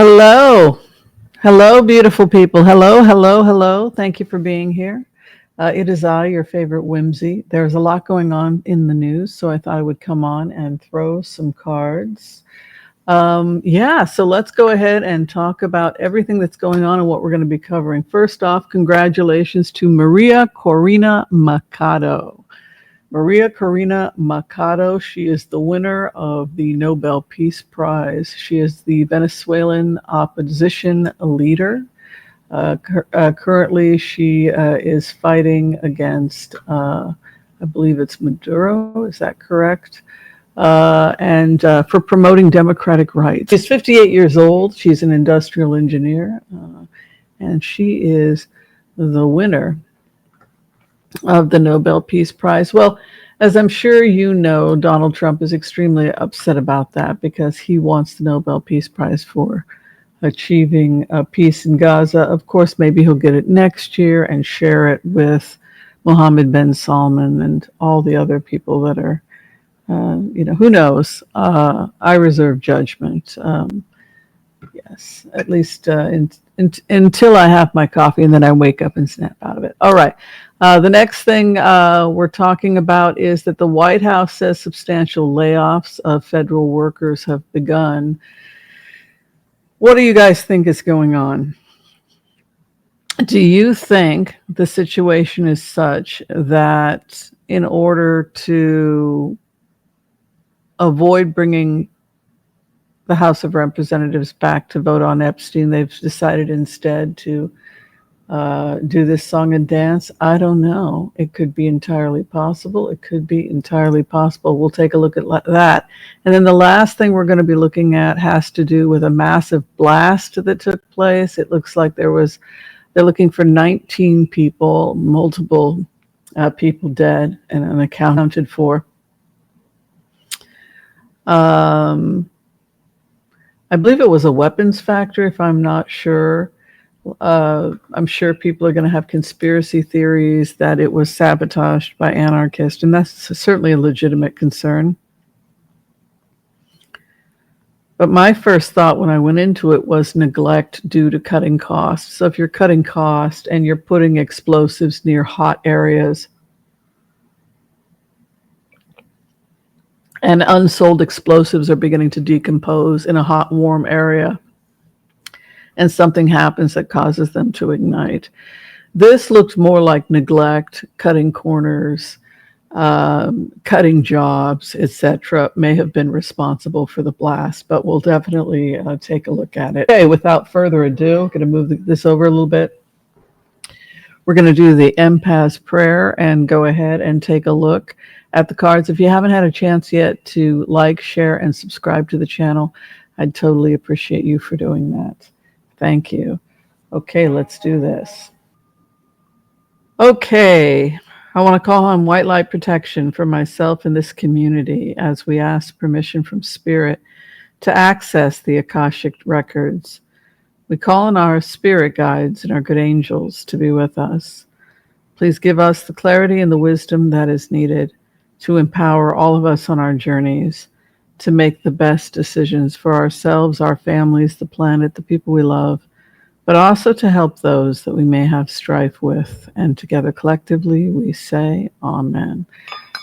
Hello. Hello, beautiful people. Hello, hello, hello. Thank you for being here. It is I, your favorite Whimsy. There's a lot going on in the news, so I thought I would come on and throw some cards. So let's go ahead and talk about everything that's going on and what we're going to be covering. First off, congratulations to Maria Corina Machado. Maria Corina Machado, she is the winner of the Nobel Peace Prize. She is the Venezuelan opposition leader. Currently, she is fighting against, I believe it's Maduro, is that correct? And for promoting democratic rights. She's 58 years old. She's an industrial engineer, and she is the winner of the Nobel Peace Prize. Well, as I'm sure you know, Donald Trump is extremely upset about that because he wants the Nobel Peace Prize for achieving peace in Gaza. Of course, maybe he'll get it next year and share it with Mohammed bin Salman and all the other people that are, who knows? I reserve judgment. Yes, at least until I have my coffee and then I wake up and snap out of it. All right. The next thing we're talking about is that the White House says substantial layoffs of federal workers have begun. What do you guys think is going on? Do you think the situation is such that in order to avoid bringing the House of Representatives back to vote on Epstein, they've decided instead to do this song and dance? I don't know. It could be entirely possible. It could be entirely possible. We'll take a look at that. And then the last thing we're going to be looking at has to do with a massive blast that took place. It looks like they're looking for 19 people, multiple people dead and unaccounted for. I believe it was a weapons factory, if I'm not sure. I'm sure people are going to have conspiracy theories that it was sabotaged by anarchists, and that's certainly a legitimate concern. But my first thought when I went into it was neglect due to cutting costs. So if you're cutting costs and you're putting explosives near hot areas, and unsold explosives are beginning to decompose in a hot, warm area, and something happens that causes them to ignite. This looked more like neglect, cutting corners, cutting jobs, etc. may have been responsible for the blast, but we'll definitely take a look at it. Okay, without further ado, I'm going to move this over a little bit. We're going to do the empath prayer and go ahead and take a look at the cards. If you haven't had a chance yet to like, share, and subscribe to the channel, I'd totally appreciate you for doing that. Thank you. Okay, let's do this. Okay, I want to call on white light protection for myself and this community as we ask permission from Spirit to access the Akashic records. We call on our spirit guides and our good angels to be with us. Please give us the clarity and the wisdom that is needed to empower all of us on our journeys to make the best decisions for ourselves, our families, the planet, the people we love, but also to help those that we may have strife with. And together collectively, we say Amen.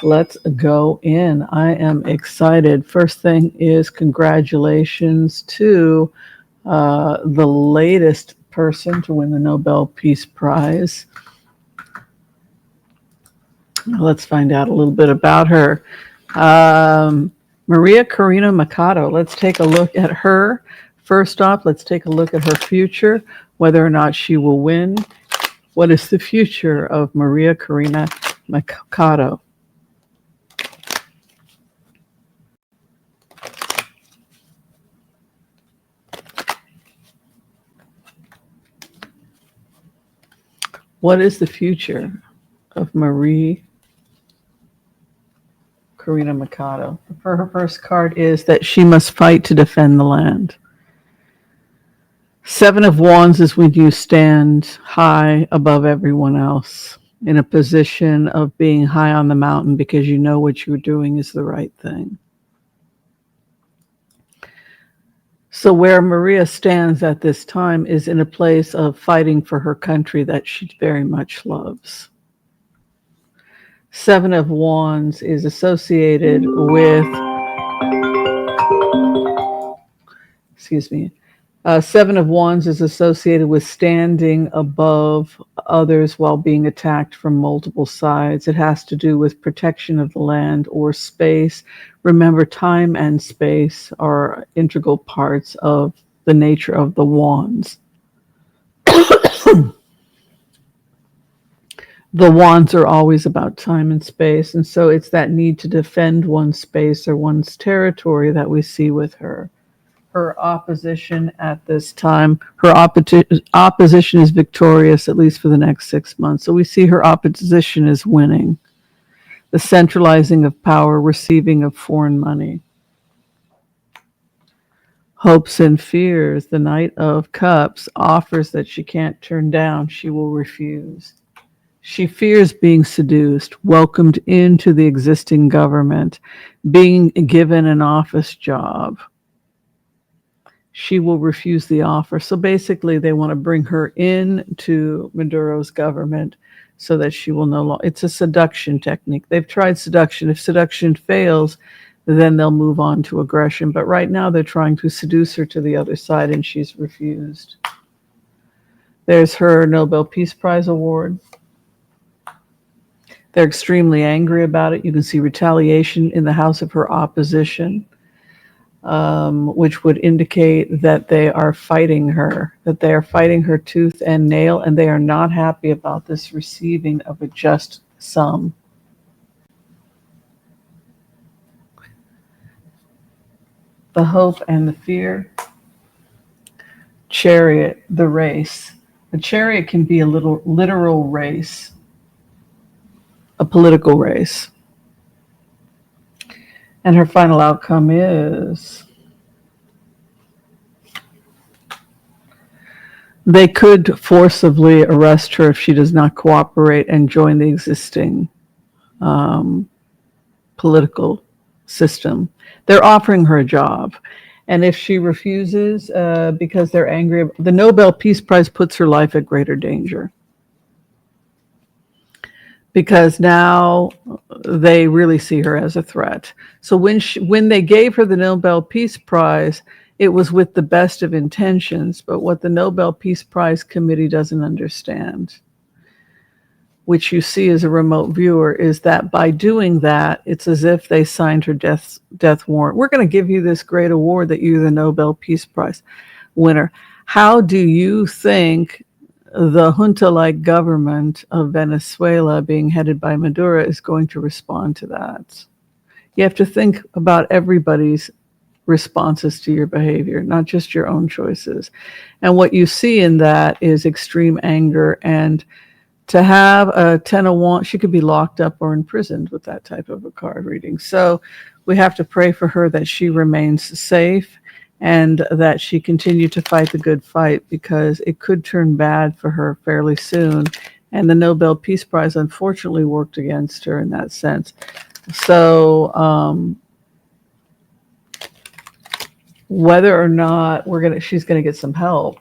Let's go in. I am excited. First thing is congratulations to the latest person to win the Nobel Peace Prize. Let's find out a little bit about her. Maria Corina Machado. Let's take a look at her. First off, let's take a look at her future, whether or not she will win. What is the future of Maria Corina Machado? What is the future of Maria Corina Machado? Her first card is that she must fight to defend the land. Seven of Wands is when you stand high above everyone else in a position of being high on the mountain because you know what you're doing is the right thing. So where Maria stands at this time is in a place of fighting for her country that she very much loves. Seven of Wands is associated with, excuse me, Seven of Wands is associated with standing above others while being attacked from multiple sides. It has to do with protection of the land or space. Remember, time and space are integral parts of the nature of the wands. The wands are always about time and space, and so it's that need to defend one's space or one's territory that we see with her. Her opposition at this time, her opposition is victorious, at least for the next 6 months. So we see her opposition is winning. The centralizing of power, receiving of foreign money. Hopes and fears. The Knight of Cups offers that she can't turn down. She will refuse. She fears being seduced, welcomed into the existing government, being given an office job. She will refuse the offer. So basically, they want to bring her into Maduro's government so that she will no longer. It's a seduction technique. They've tried seduction. If seduction fails, then they'll move on to aggression. But right now, they're trying to seduce her to the other side, and she's refused. There's her Nobel Peace Prize award. They're extremely angry about it. You can see retaliation in the house of her opposition. Which would indicate that they are fighting her, tooth and nail, and they are not happy about this receiving of a just sum. The hope and the fear. Chariot, the race. The chariot can be a little literal race, a political race. And her final outcome is they could forcibly arrest her if she does not cooperate and join the existing political system. They're offering her a job. And if she refuses because they're angry, the Nobel Peace Prize puts her life at greater danger. Because now they really see her as a threat. So when they gave her the Nobel Peace Prize, it was with the best of intentions. But what the Nobel Peace Prize Committee doesn't understand, which you see as a remote viewer, is that by doing that, it's as if they signed her death warrant. We're going to give you this great award that you're the Nobel Peace Prize winner. How do you think the junta-like government of Venezuela being headed by Maduro is going to respond to that? You have to think about everybody's responses to your behavior, not just your own choices. And what you see in that is extreme anger. And to have a 10 of Wands, she could be locked up or imprisoned with that type of a card reading. So we have to pray for her that she remains safe and that she continued to fight the good fight, because it could turn bad for her fairly soon. And the Nobel Peace Prize, unfortunately, worked against her in that sense. So whether or not she's going to get some help.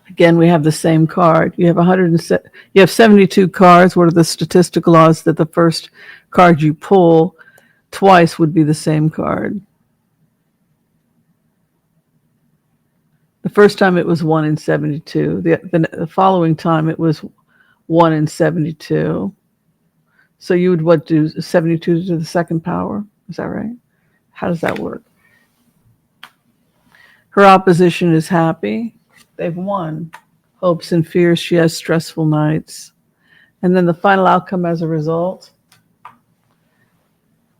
Again, we have the same card. You have 72 cards. What are the statistical odds that the first card you pull twice would be the same card? The first time it was 1 in 72. The following time it was 1 in 72. So you would do 72 to the second power? Is that right? How does that work? Her opposition is happy. They've won. Hopes and fears. She has stressful nights. And then the final outcome as a result,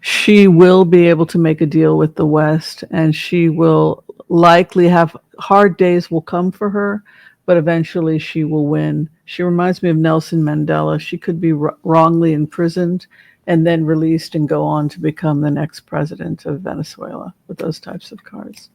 she will be able to make a deal with the West, and she will likely have hard days will come for her, but eventually she will win. She reminds me of Nelson Mandela. She could be wrongly imprisoned and then released and go on to become the next president of Venezuela with those types of cards.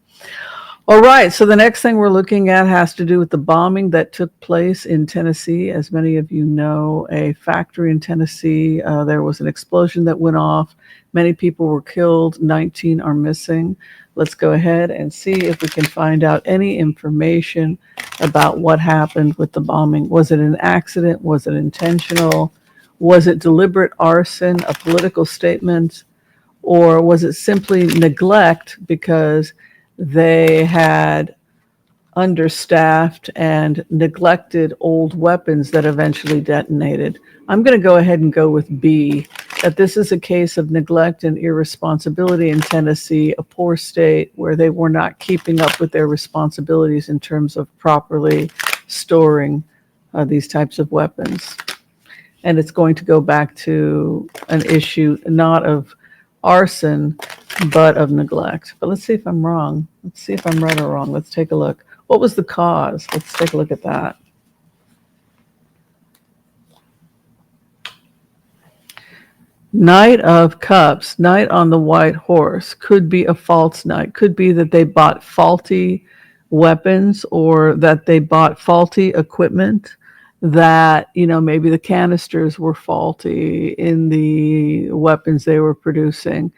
All right, so the next thing we're looking at has to do with the bombing that took place in Tennessee. As many of you know, a factory in Tennessee, there was an explosion that went off. Many people were killed, 19 are missing. Let's go ahead and see if we can find out any information about what happened with the bombing. Was it an accident? Was it intentional? Was it deliberate arson, a political statement? Or was it simply neglect because they had understaffed and neglected old weapons that eventually detonated? I'm going to go ahead and go with B, that this is a case of neglect and irresponsibility in Tennessee, a poor state where they were not keeping up with their responsibilities in terms of properly storing these types of weapons. And it's going to go back to an issue not of arson, but of neglect. But let's see if I'm wrong. Let's see if I'm right or wrong. Let's take a look. What was the cause? Let's take a look at that. Knight of Cups, Knight on the white horse, could be a false knight. Could be that they bought faulty weapons or that they bought faulty equipment, that, maybe the canisters were faulty in the weapons they were producing.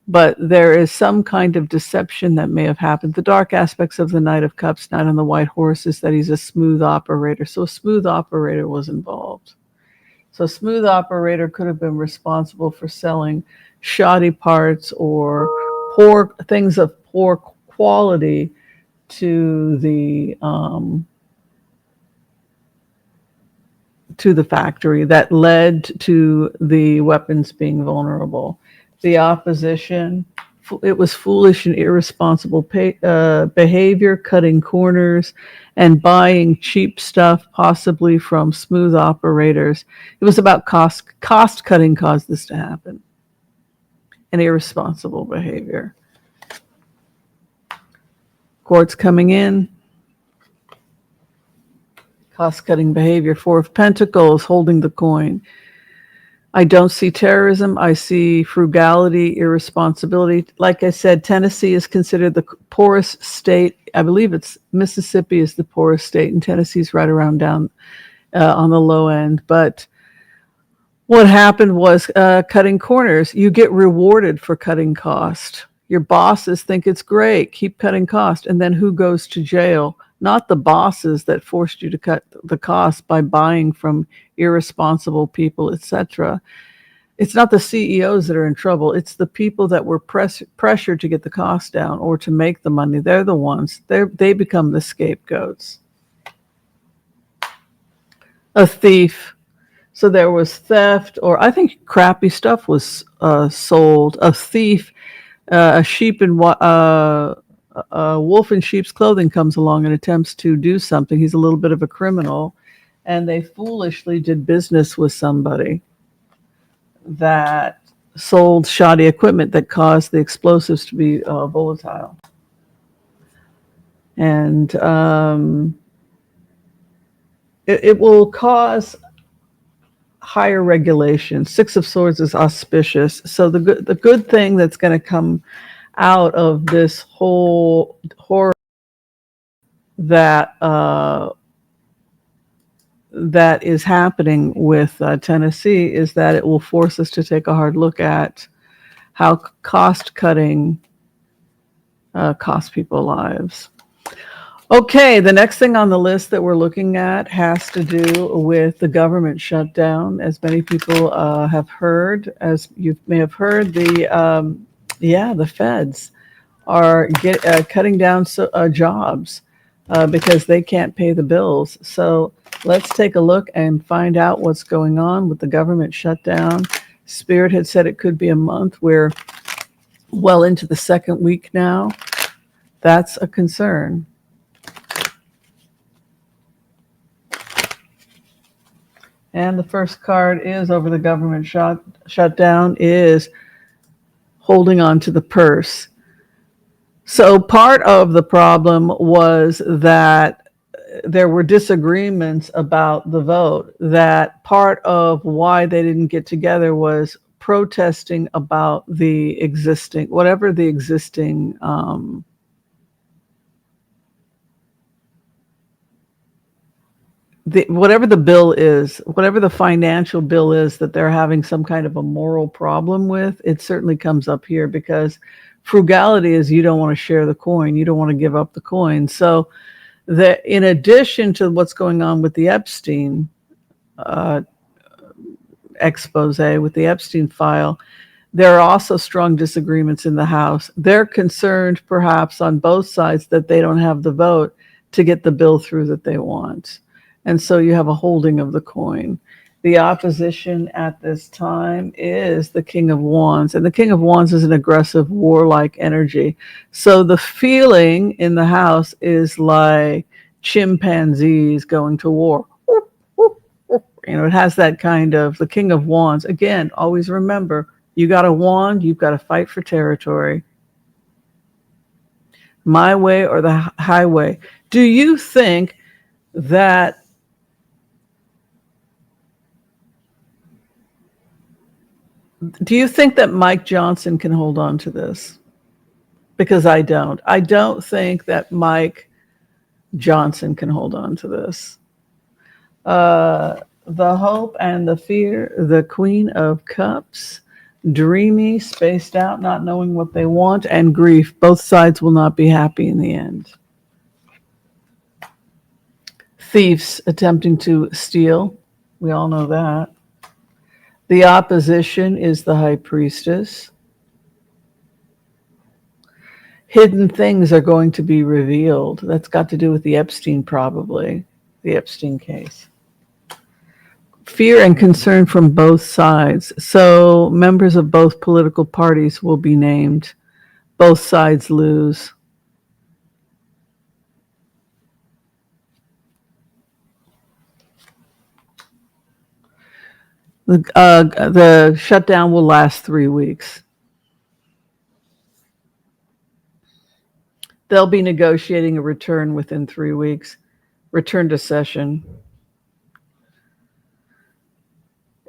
But there is some kind of deception that may have happened. The dark aspects of the Knight of Cups, Knight on the white horse, is that he's a smooth operator. So a smooth operator was involved. So a smooth operator could have been responsible for selling shoddy parts or poor things of poor quality to the factory that led to the weapons being vulnerable. The opposition, it was foolish and irresponsible behavior, cutting corners and buying cheap stuff, possibly from smooth operators. It was about cost cutting caused this to happen, and irresponsible behavior. Courts coming in. Cost-cutting behavior. Four of Pentacles, holding the coin. I don't see terrorism. I see frugality, irresponsibility. Like I said, Tennessee is considered the poorest state. I believe it's Mississippi is the poorest state, and Tennessee's right around down on the low end. But what happened was cutting corners. You get rewarded for cutting cost. Your bosses think it's great. Keep cutting cost. And then who goes to jail? Not the bosses that forced you to cut the cost by buying from irresponsible people, etc. It's not the CEOs that are in trouble. It's the people that were pressured to get the cost down or to make the money. They're the ones. They become the scapegoats. A thief. So there was theft, or I think crappy stuff was sold. A thief, a wolf in sheep's clothing comes along and attempts to do something. He's a little bit of a criminal, and they foolishly did business with somebody that sold shoddy equipment that caused the explosives to be volatile. And it will cause higher regulation. Six of Swords is auspicious. So the good thing that's going to come out of this whole horror that is happening with Tennessee is that it will force us to take a hard look at how cost cutting costs people lives. Okay, the next thing on the list that we're looking at has to do with the government shutdown. As many people have heard, as you may have heard, the feds are cutting down jobs because they can't pay the bills. So let's take a look and find out what's going on with the government shutdown. Spirit had said it could be a month. We're well into the second week now. That's a concern. And the first card is over the government shutdown is holding on to the purse. So part of the problem was that there were disagreements about the vote, that part of why they didn't get together was protesting about the existing, whatever the existing whatever the bill is, whatever the financial bill is that they're having some kind of a moral problem with, it certainly comes up here because frugality is you don't want to share the coin, you don't want to give up the coin. So that in addition to what's going on with the Epstein uh, expose, with the Epstein file, there are also strong disagreements in the House. They're concerned, perhaps on both sides, that they don't have the vote to get the bill through that they want. And so you have a holding of the coin. The opposition at this time is the King of Wands. And the King of Wands is an aggressive, warlike energy. So the feeling in the House is like chimpanzees going to war. It has that kind of, the King of Wands. Again, always remember, you got a wand, you've got to fight for territory. My way or the highway. Do you think that Mike Johnson can hold on to this? Because I don't. I don't think that Mike Johnson can hold on to this. The hope and the fear, the Queen of Cups, dreamy, spaced out, not knowing what they want, and grief. Both sides will not be happy in the end. Thieves attempting to steal. We all know that. The opposition is the High Priestess. Hidden things are going to be revealed. That's got to do with the Epstein, probably, the Epstein case. Fear and concern from both sides. So members of both political parties will be named. Both sides lose. The shutdown will last 3 weeks. They'll be negotiating a return within 3 weeks. Return to session.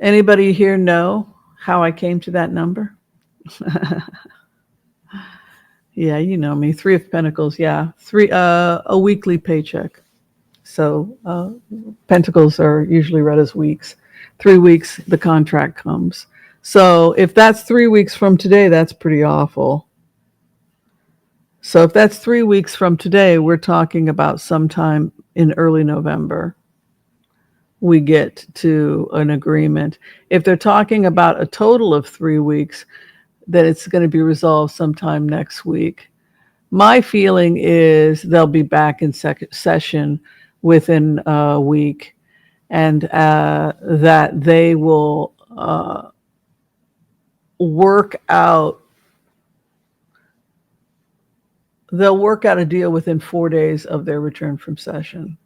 Anybody here know how I came to that number? Yeah, you know me. 3 of Pentacles. Yeah, a weekly paycheck. So Pentacles are usually read as weeks. 3 weeks, the contract comes. So if that's 3 weeks from today, that's pretty awful. So if that's 3 weeks from today, we're talking about sometime in early November. We get to an agreement. If they're talking about a total of 3 weeks, then it's going to be resolved sometime next week. My feeling is they'll be back in session within a week, and that they will work out. They'll work out a deal within 4 days of their return from session.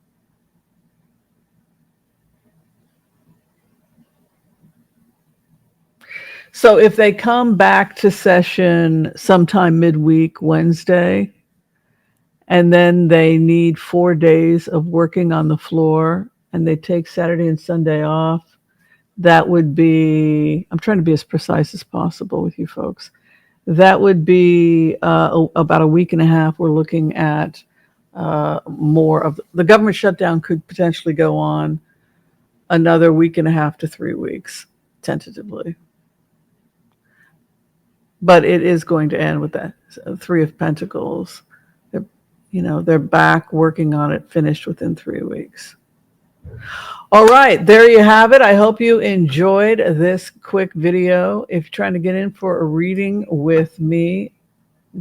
So if they come back to session sometime midweek, Wednesday, and then they need 4 days of working on the floor, and they take Saturday and Sunday off, that would be, I'm trying to be as precise as possible with you folks. That would be about a week and a half. We're looking at more of the government shutdown could potentially go on another week and a half to 3 weeks, tentatively. But it is going to end with that 3 of Pentacles. They're back working on it, finished within 3 weeks. All right, there you have it. I hope you enjoyed this quick video. If you're trying to get in for a reading with me,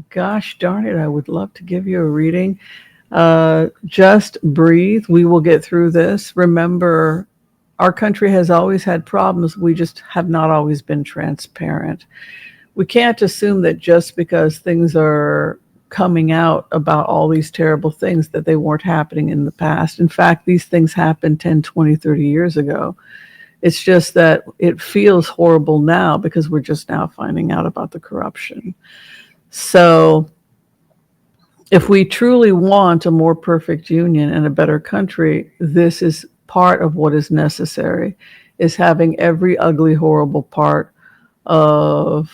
gosh darn it, I would love to give you a reading. Just breathe. We will get through this. Remember, our country has always had problems. We just have not always been transparent. We can't assume that just because things are coming out about all these terrible things that they weren't happening in the past. In fact, these things happened 10, 20, 30 years ago. It's just that it feels horrible now because we're just now finding out about the corruption. So if we truly want a more perfect union and a better country, this is part of what is necessary, is having every ugly, horrible part of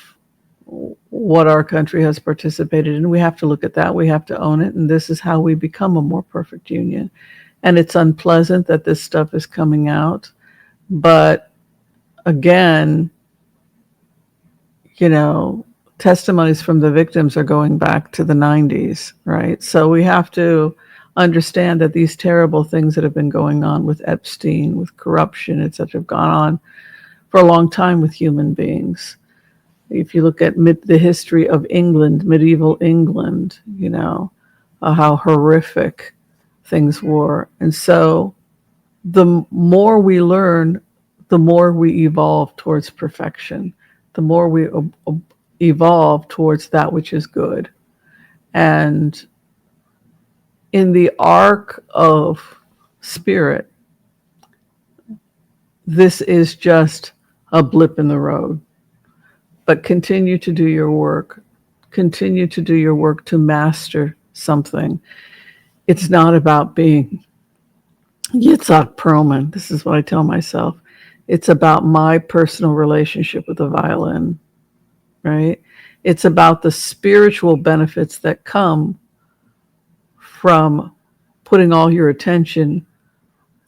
what our country has participated in. We have to look at that. We have to own it. And this is how we become a more perfect union. and it's unpleasant that this stuff is coming out. But again, you know, testimonies from the victims are going back to the 90s, right? So we have to understand that these terrible things that have been going on with Epstein, with corruption, et cetera, have gone on for a long time with human beings. If you look at the history of England, medieval England, you know, how horrific things were. And so the more we learn, the more we evolve towards perfection, the more we evolve towards that which is good. And in the arc of spirit, this is just a blip in the road. But continue to do your work. Continue to do your work to master something. It's not about being Yitzhak Perlman. This is what I tell myself. It's about my personal relationship with the violin, right? It's about the spiritual benefits that come from putting all your attention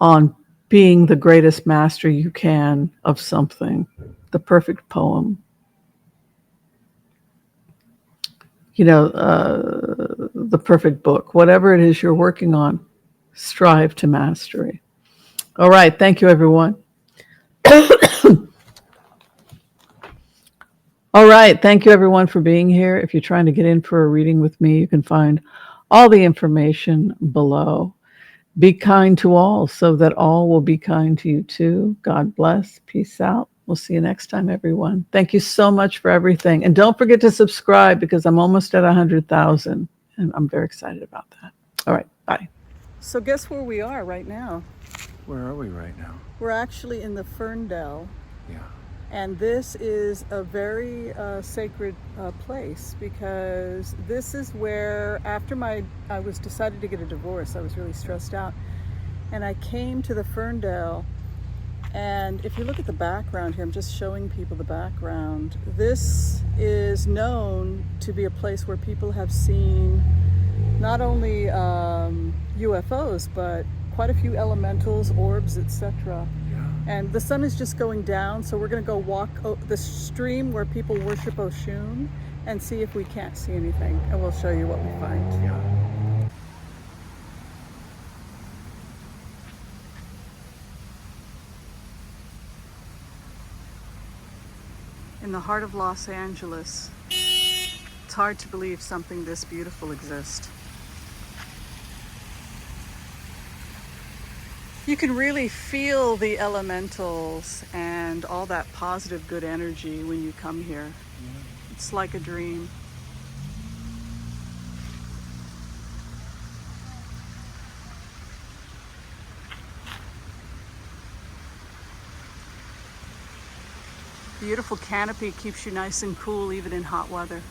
on being the greatest master you can of something, the perfect poem. You know, the perfect book, whatever it is you're working on, strive to mastery. All right. Thank you, everyone. All right. Thank you, everyone, for being here. If you're trying to get in for a reading with me, you can find all the information below. Be kind to all so that all will be kind to you too. God bless. Peace out. We'll see you next time, everyone. Thank you so much for everything. And don't forget to subscribe because I'm almost at 100,000 and I'm very excited about that. All right. Bye. So guess where we are right now? Where are we right now? We're actually in the Ferndale. Yeah. And this is a very sacred place because this is where, after I was decided to get a divorce, I was really stressed out. And I came to the Ferndale, and if you look at the background here, I'm just showing people the background. This is known to be a place where people have seen not only UFOs, but quite a few elementals, orbs, etc. And the sun is just going down, so we're going to go walk the stream where people worship Oshun and see if we can't see anything, and we'll show you what we find. Yeah. In the heart of Los Angeles, it's hard to believe something this beautiful exists. You can really feel the elementals and all that positive good energy when you come here. It's like a dream. Beautiful canopy keeps you nice and cool even in hot weather.